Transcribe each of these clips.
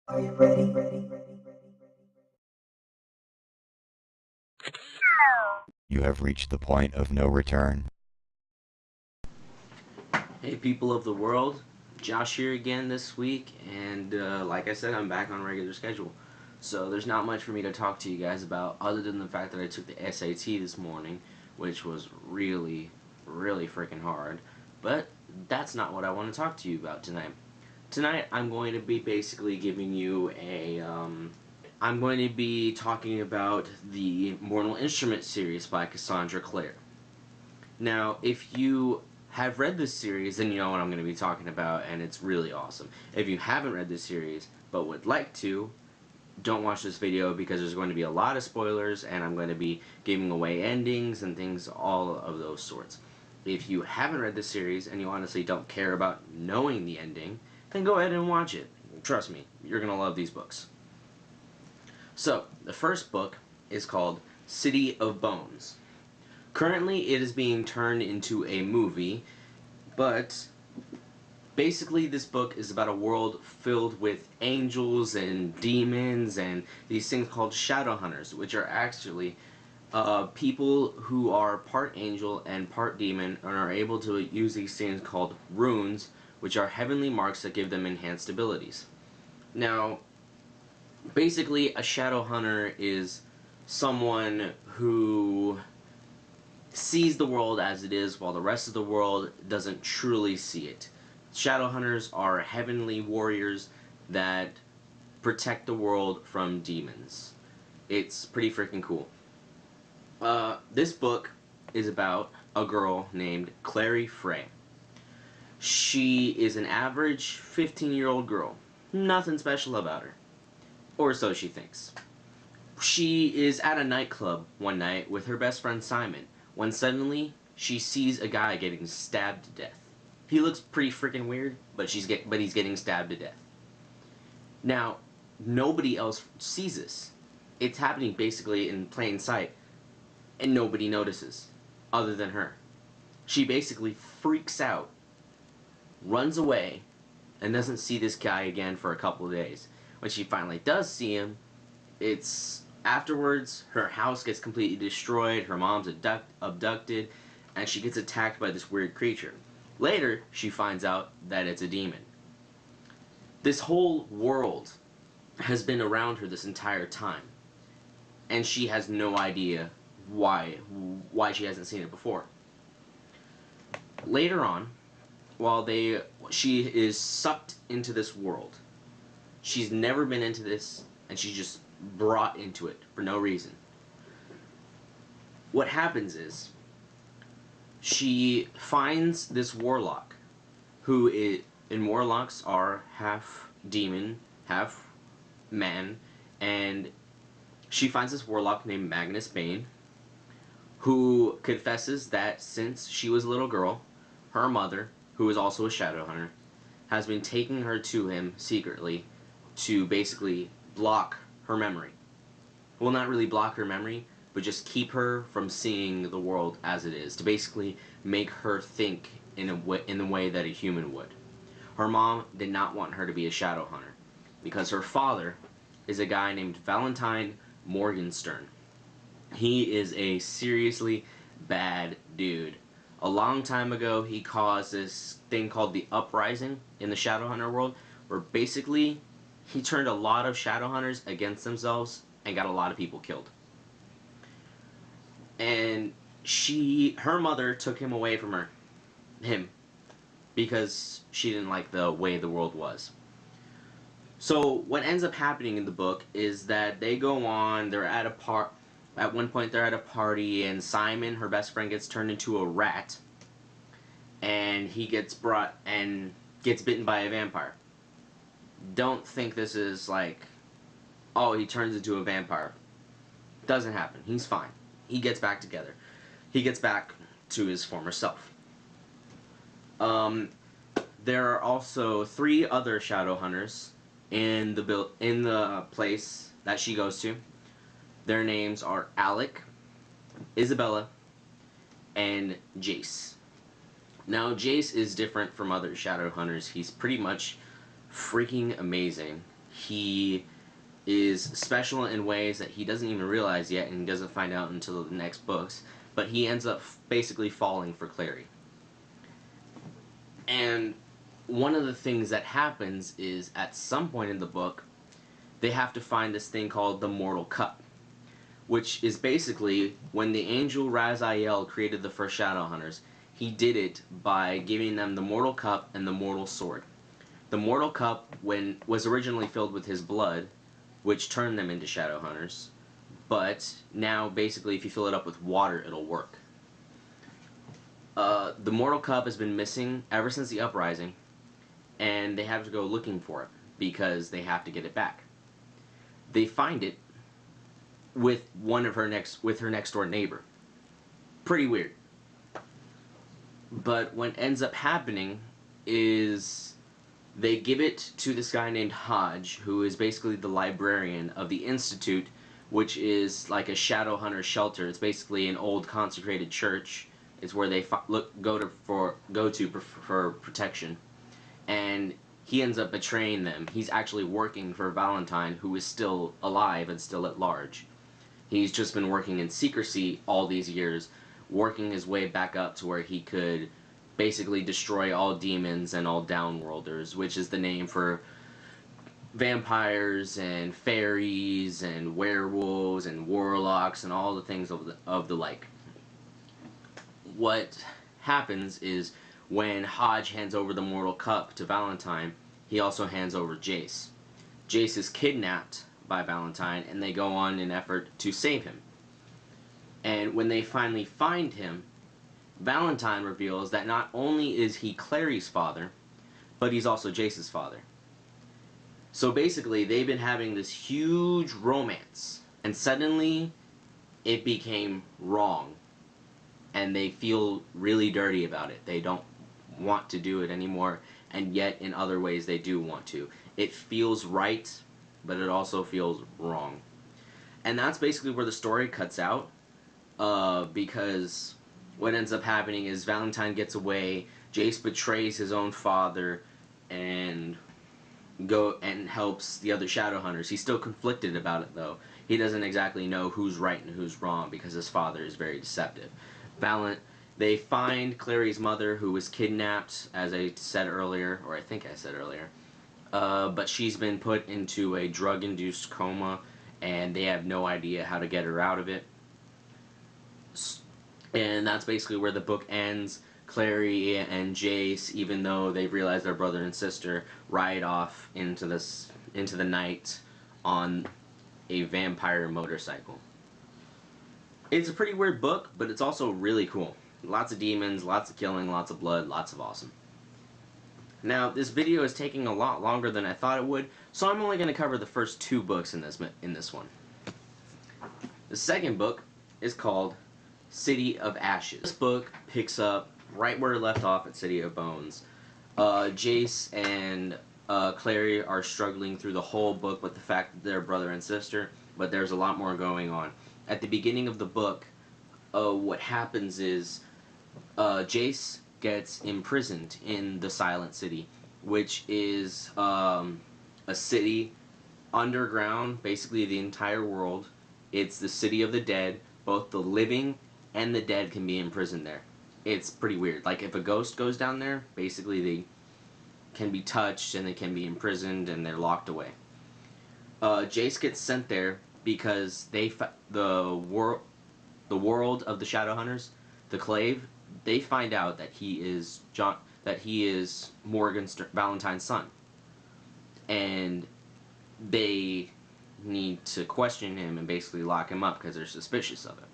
Are you ready? You have reached the point of no return. Hey, people of the world, Josh here again this week, and like I said, I'm back on regular schedule. So there's not much for me to talk to you guys about other than the fact that I took the SAT this morning, which was really, really freaking hard. But that's not what I want to talk to you about tonight. Tonight, I'm going to be basically giving you I'm going to be talking about the Mortal Instruments series by Cassandra Clare. Now, if you have read this series, then you know what I'm going to be talking about, and it's really awesome. If you haven't read this series, but would like to, don't watch this video because there's going to be a lot of spoilers, and I'm going to be giving away endings and things, all of those sorts. If you haven't read this series, and you honestly don't care about knowing the ending, then go ahead and watch it. Trust me, you're going to love these books. So, the first book is called City of Bones. Currently, it is being turned into a movie, but basically, this book is about a world filled with angels and demons and these things called Shadowhunters, which are actually people who are part angel and part demon and are able to use these things called runes, which are heavenly marks that give them enhanced abilities. Now, basically, a Shadowhunter is someone who sees the world as it is while the rest of the world doesn't truly see it. Shadowhunters are heavenly warriors that protect the world from demons. It's pretty freaking cool. This book is about a girl named Clary Frey. She is an average 15-year-old girl. Nothing special about her. Or so she thinks. She is at a nightclub one night with her best friend Simon when suddenly she sees a guy getting stabbed to death. He looks pretty freaking weird, but he's getting stabbed to death. Now, nobody else sees this. It's happening basically in plain sight, and nobody notices, other than her. She basically freaks out, runs away, and doesn't see this guy again for a couple of days. When she finally does see him, it's afterwards her house gets completely destroyed, her mom's abducted, and she gets attacked by this weird creature. Later, she finds out that it's a demon. This whole world has been around her this entire time, and she has no idea why she hasn't seen it before. Later on, while she is sucked into this world. She's never been into this, and she's just brought into it for no reason. What happens is, she finds this warlock, and warlocks are half demon, half man, and she finds this warlock named Magnus Bane, who confesses that since she was a little girl, her mother, who is also a Shadowhunter, has been taking her to him secretly to basically block her memory. Well, not really block her memory, but just keep her from seeing the world as it is, to basically make her think in the way that a human would. Her mom did not want her to be a Shadowhunter, because her father is a guy named Valentine Morgenstern. He is a seriously bad dude. A long time ago, he caused this thing called the Uprising in the Shadowhunter world, where basically he turned a lot of Shadowhunters against themselves and got a lot of people killed. And her mother took him away from him, because she didn't like the way the world was. So what ends up happening in the book is that they go on, at one point they're at a party, and Simon, her best friend, gets turned into a rat, and he gets bitten by a vampire. Don't think this is like, oh, he turns into a vampire. Doesn't happen. He's fine. He gets back together. He gets back to his former self. There are also 3 other Shadowhunters in the place that she goes to. Their names are Alec, Isabella, and Jace. Now, Jace is different from other Shadowhunters. He's pretty much freaking amazing. he is special in ways that he doesn't even realize yet, and he doesn't find out until the next books. But he ends up basically falling for Clary. And one of the things that happens is at some point in the book, they have to find this thing called the Mortal Cup, which is basically when the angel Raziel created the first Shadowhunters, he did it by giving them the Mortal Cup and the Mortal Sword. The Mortal Cup was originally filled with his blood, which turned them into Shadowhunters, but now basically if you fill it up with water, it'll work. The Mortal Cup has been missing ever since the Uprising, and they have to go looking for it because they have to get it back. They find it with her next door neighbor. Pretty weird. But what ends up happening is they give it to this guy named Hodge, who is basically the librarian of the Institute, which is like a Shadowhunter shelter. It's basically an old consecrated church. It's where they go to for protection. And he ends up betraying them. He's actually working for Valentine, who is still alive and still at large. He's just been working in secrecy all these years, working his way back up to where he could basically destroy all demons and all downworlders, which is the name for vampires and fairies and werewolves and warlocks and all the things of the like. What happens is when Hodge hands over the Mortal Cup to Valentine, he also hands over Jace. Jace is kidnapped by Valentine, and they go on an effort to save him. And when they finally find him, Valentine reveals that not only is he Clary's father, but he's also Jace's father. So basically, they've been having this huge romance, and suddenly it became wrong. And they feel really dirty about it. They don't want to do it anymore, and yet in other ways they do want to. It feels right, but it also feels wrong. And that's basically where the story cuts out, because what ends up happening is Valentine gets away, Jace betrays his own father, and helps the other Shadowhunters. He's still conflicted about it, though. He doesn't exactly know who's right and who's wrong, because his father is very deceptive. They find Clary's mother, who was kidnapped, as I said earlier, or I think I said earlier, but she's been put into a drug-induced coma, and they have no idea how to get her out of it. And that's basically where the book ends. Clary and Jace, even though they've realized they're brother and sister, ride off into the night on a vampire motorcycle. It's a pretty weird book, but it's also really cool. Lots of demons, lots of killing, lots of blood, lots of awesome. Now, this video is taking a lot longer than I thought it would, so I'm only going to cover the first 2 books in this one. The second book is called City of Ashes. This book picks up right where it left off at City of Bones. Jace and Clary are struggling through the whole book with the fact that they're brother and sister, but there's a lot more going on. At the beginning of the book, what happens is Jace gets imprisoned in the Silent City, which is a city underground, basically the entire world. It's the city of the dead. Both the living and the dead can be imprisoned there. It's pretty weird. Like, if a ghost goes down there, basically they can be touched and they can be imprisoned and they're locked away. Jace gets sent there because the world of the Shadowhunters, the Clave, they find out that he is Valentine's son, and they need to question him and basically lock him up because they're suspicious of him.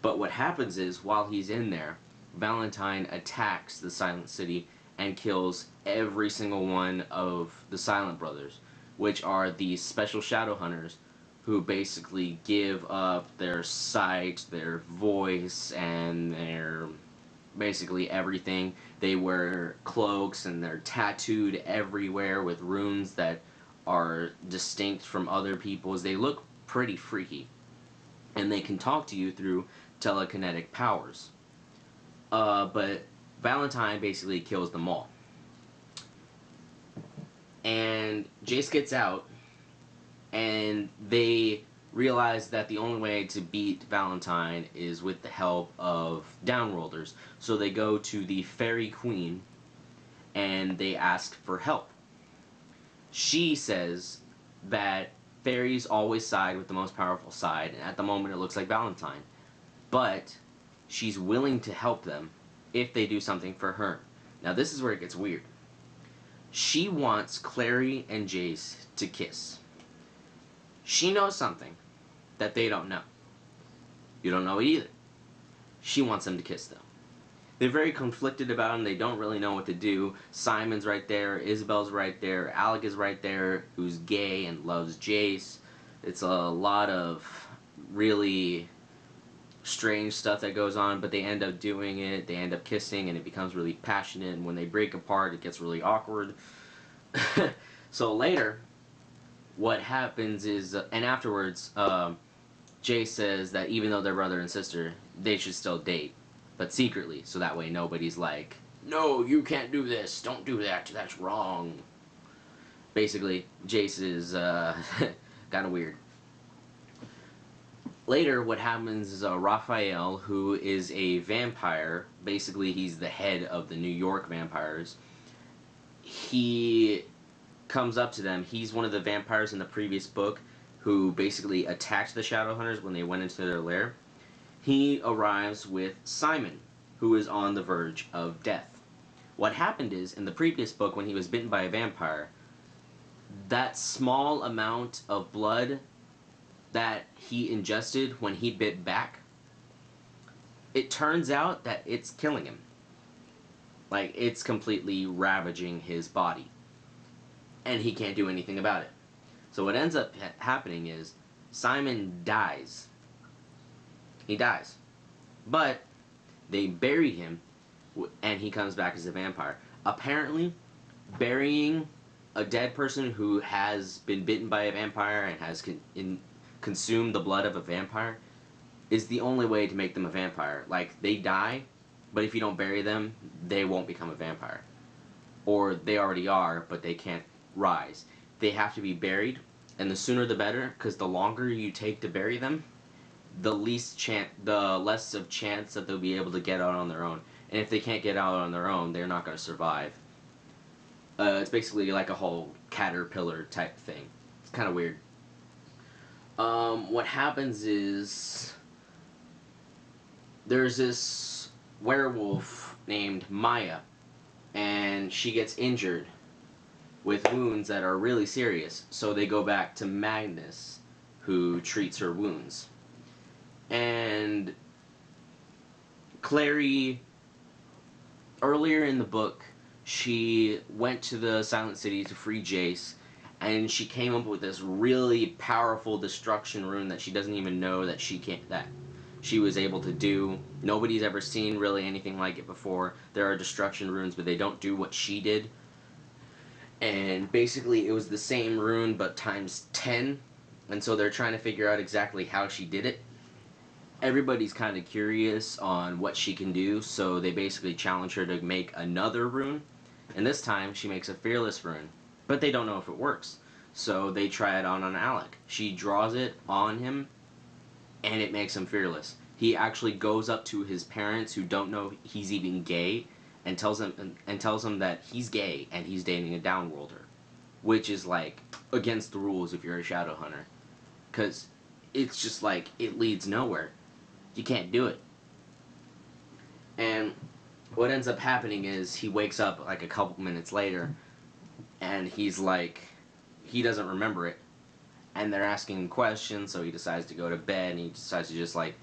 But what happens is, while he's in there, Valentine attacks the Silent City and kills every single one of the Silent Brothers, which are these special Shadowhunters who basically give up their sight, their voice, and their basically everything. They wear cloaks and they're tattooed everywhere with runes that are distinct from other people's. They look pretty freaky. And they can talk to you through telekinetic powers. But Valentine basically kills them all. And Jace gets out, and they realize that the only way to beat Valentine is with the help of downworlders. So they go to the Fairy Queen and they ask for help. She says that fairies always side with the most powerful side, and at the moment it looks like Valentine. But she's willing to help them if they do something for her. Now this is where it gets weird. She wants Clary and Jace to kiss. She knows something that they don't know. You don't know it either. She wants them to kiss though. They're very conflicted about him. They don't really know what to do. Simon's right there. Isabel's right there. Alec is right there, who's gay and loves Jace. It's a lot of really strange stuff that goes on, but they end up doing it. They end up kissing, and it becomes really passionate. And when they break apart, it gets really awkward. So later, what happens is, and afterwards, Jay says that even though they're brother and sister, they should still date, but secretly, so that way nobody's like, no, you can't do this, don't do that, that's wrong. Basically, Jace is kind of weird. Later, what happens is Raphael, who is a vampire, basically he's the head of the New York vampires, he comes up to them. He's one of the vampires in the previous book who basically attacked the Shadowhunters when they went into their lair. He arrives with Simon, who is on the verge of death. What happened is, in the previous book, when he was bitten by a vampire, that small amount of blood that he ingested when he bit back, it turns out that it's killing him. Like, it's completely ravaging his body. And he can't do anything about it. So what ends up happening is Simon dies. He dies. But they bury him, and he comes back as a vampire. Apparently, burying a dead person who has been bitten by a vampire and has consumed the blood of a vampire is the only way to make them a vampire. Like, they die, but if you don't bury them, they won't become a vampire. Or they already are, but they can't rise. They have to be buried, and the sooner the better, because the longer you take to bury them, the less of chance that they'll be able to get out on their own. And if they can't get out on their own, they're not going to survive. It's basically like a whole caterpillar type thing. It's kind of weird. What happens is there's this werewolf named Maya, and she gets injured with wounds that are really serious, so they go back to Magnus, who treats her wounds. And Clary, earlier in the book, she went to the Silent City to free Jace, and she came up with this really powerful destruction rune that she doesn't even know that she was able to do. Nobody's ever seen really anything like it before. There are destruction runes, but they don't do what she did. And basically it was the same rune but times 10, and so they're trying to figure out exactly how she did it. Everybody's kind of curious on what she can do, so they basically challenge her to make another rune, and this time she makes a fearless rune, but they don't know if it works, so they try it on Alec. She draws it on him, and it makes him fearless. He actually goes up to his parents, who don't know he's even gay, and tells them that he's gay and he's dating a downworlder, which is like against the rules if you're a Shadowhunter, because it's just like it leads nowhere. You can't do it. And what ends up happening is he wakes up like a couple minutes later, and he's like, he doesn't remember it, and they're asking him questions, so he decides to go to bed, and he decides to just like,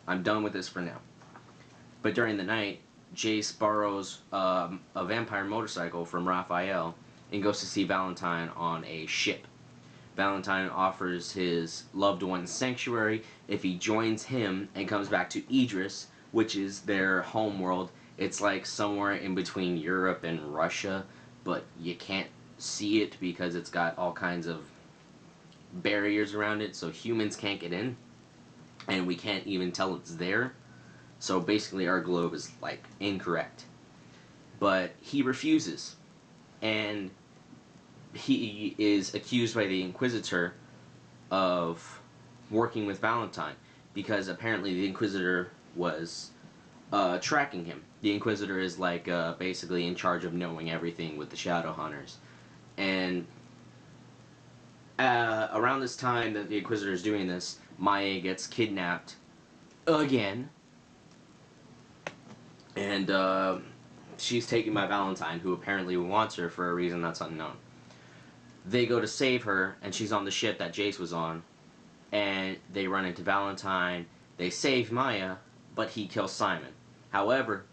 I'm done with this for now. But during the night, Jace borrows a vampire motorcycle from Raphael and goes to see Valentine on a ship. Valentine offers his loved one sanctuary if he joins him and comes back to Idris, which is their home world. It's like somewhere in between Europe and Russia, but you can't see it because it's got all kinds of barriers around it, so humans can't get in, and we can't even tell it's there. So basically our globe is like incorrect. But he refuses, and he is accused by the Inquisitor of working with Valentine, because apparently the Inquisitor was tracking him. The Inquisitor is like basically in charge of knowing everything with the Shadowhunters. And around this time that the Inquisitor is doing this, Maya gets kidnapped again. And she's taken by Valentine, who apparently wants her for a reason that's unknown. They go to save her, and she's on the ship that Jace was on. And they run into Valentine. They save Maya, but he kills Simon. However,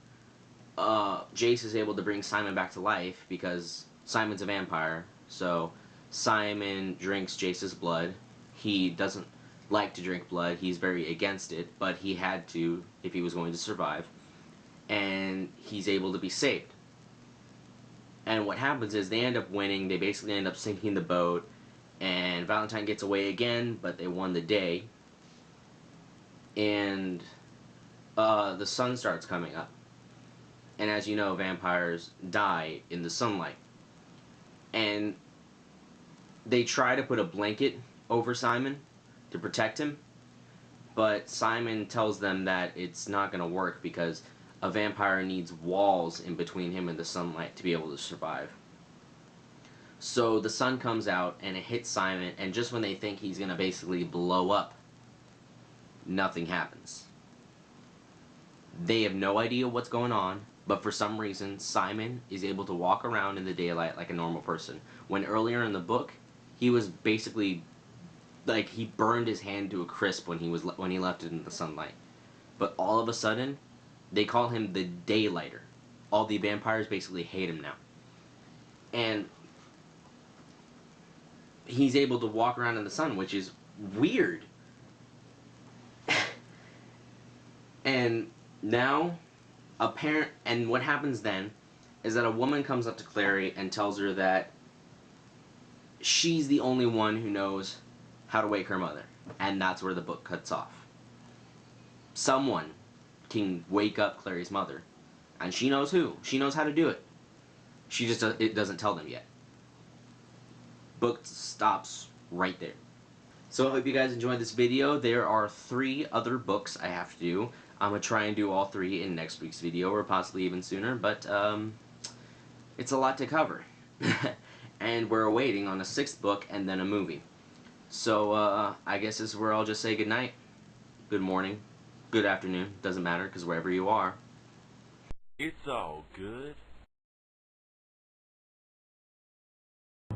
Jace is able to bring Simon back to life because Simon's a vampire. So Simon drinks Jace's blood. He doesn't like to drink blood. He's very against it, but he had to if he was going to survive. And he's able to be saved. And what happens is they end up winning. They basically end up sinking the boat. And Valentine gets away again, but they won the day. And the sun starts coming up. And as you know, vampires die in the sunlight. And they try to put a blanket over Simon to protect him. But Simon tells them that it's not going to work because a vampire needs walls in between him and the sunlight to be able to survive. So the sun comes out and it hits Simon, and just when they think he's going to basically blow up, nothing happens. They have no idea what's going on, but for some reason Simon is able to walk around in the daylight like a normal person. When earlier in the book, he was basically like he burned his hand to a crisp when he left it in the sunlight. But all of a sudden, they call him the Daylighter. All the vampires basically hate him now. And he's able to walk around in the sun, which is weird. And now, and what happens then is that a woman comes up to Clary and tells her that she's the only one who knows how to wake her mother. And that's where the book cuts off. Someone can wake up Clary's mother, and she knows who. She knows how to do it. She just it doesn't tell them yet. Book stops right there. So I hope you guys enjoyed this video. There are 3 other books I have to do. I'm going to try and do all 3 in next week's video, or possibly even sooner, but it's a lot to cover. And we're waiting on a 6th book and then a movie. So I guess this is where I'll just say goodnight, good morning, good afternoon, doesn't matter, because wherever you are, it's all good.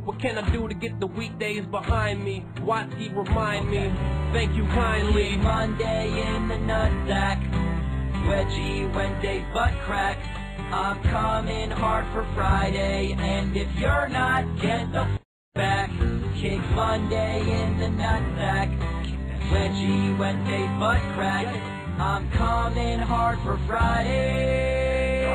What can I do to get the weekdays behind me? Watsky, remind me. Thank you kindly. Monday in the nutsack, wedgie Wednesday butt crack. I'm coming hard for Friday, and if you're not, get the back. Kick Monday in the nutsack, wedgie Wednesday butt crack. I'm coming hard for Friday.